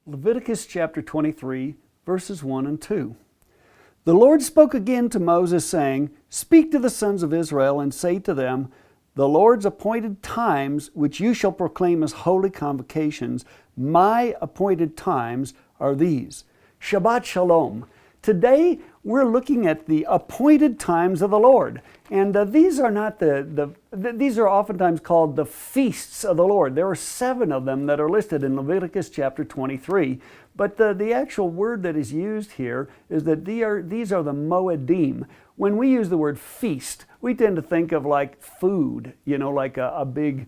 Leviticus chapter 23, verses 1 and 2. The Lord spoke again to Moses, saying, Speak to the sons of Israel, and say to them, The Lord's appointed times, which you shall proclaim as holy convocations, my appointed times are these. Shabbat Shalom. Today, we're looking at the appointed times of the Lord. And these are not these are oftentimes called the feasts of the Lord. There are 7 of them that are listed in Leviticus chapter 23. But the actual word that is used here is that these are the moedim. When we use the word feast, we tend to think of like food, like a big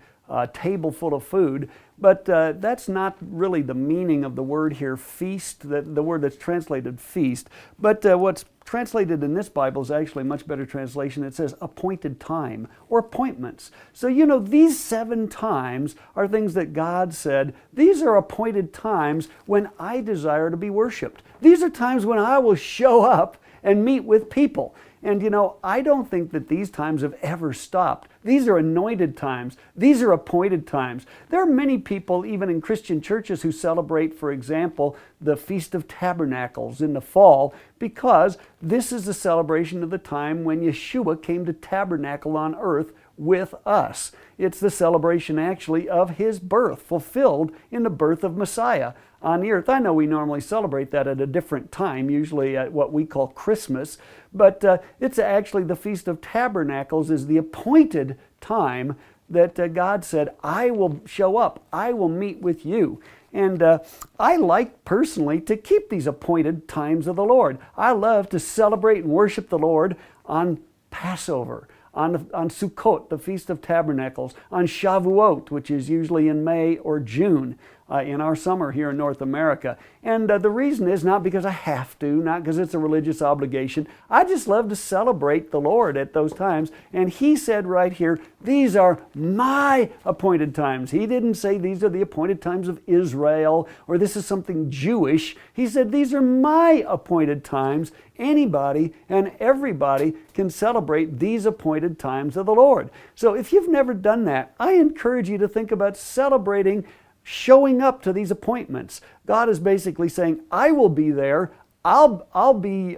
table full of food. But that's not really the meaning of the word here, feast, the word that's translated feast. But what's translated in this Bible is actually a much better translation. It says appointed time or appointments. So, these 7 times are things that God said, these are appointed times when I desire to be worshiped. These are times when I will show up and meet with people. And I don't think that these times have ever stopped. These are anointed times. These are appointed times. There are many people, even in Christian churches, who celebrate, for example, the Feast of Tabernacles in the fall, because this is the celebration of the time when Yeshua came to tabernacle on earth with us. It's the celebration actually of His birth, fulfilled in the birth of Messiah on the earth. I know we normally celebrate that at a different time, usually at what we call Christmas, but it's actually the Feast of Tabernacles is the appointed time that God said, I will show up, I will meet with you. And I like personally to keep these appointed times of the Lord. I love to celebrate and worship the Lord on Passover, on Sukkot, the Feast of Tabernacles, on Shavuot, which is usually in May or June in our summer here in North America. And the reason is not because I have to, not because it's a religious obligation. I just love to celebrate the Lord at those times. And He said right here, these are my appointed times. He didn't say these are the appointed times of Israel or this is something Jewish. He said these are my appointed times. Anybody and everybody can celebrate these appointed times of the Lord. So if you've never done that, I encourage you to think about celebrating showing up to these appointments. God is basically saying, I will be there. I'll be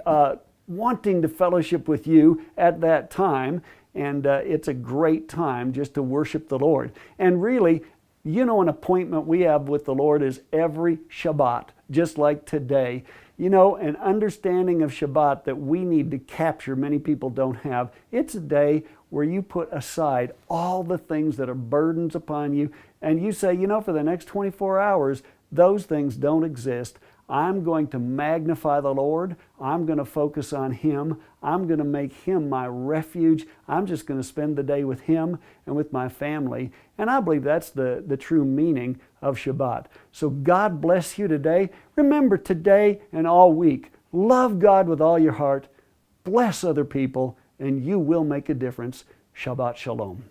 wanting to fellowship with you at that time. And it's a great time just to worship the Lord. And really, an appointment we have with the Lord is every Shabbat, just like today. An understanding of Shabbat that we need to capture, many people don't have. It's a day where you put aside all the things that are burdens upon you, and you say, for the next 24 hours, those things don't exist. I'm going to magnify the Lord. I'm going to focus on Him. I'm going to make Him my refuge. I'm just going to spend the day with Him and with my family. And I believe that's the true meaning of Shabbat. So God bless you today. Remember, today and all week, love God with all your heart, bless other people, and you will make a difference. Shabbat Shalom.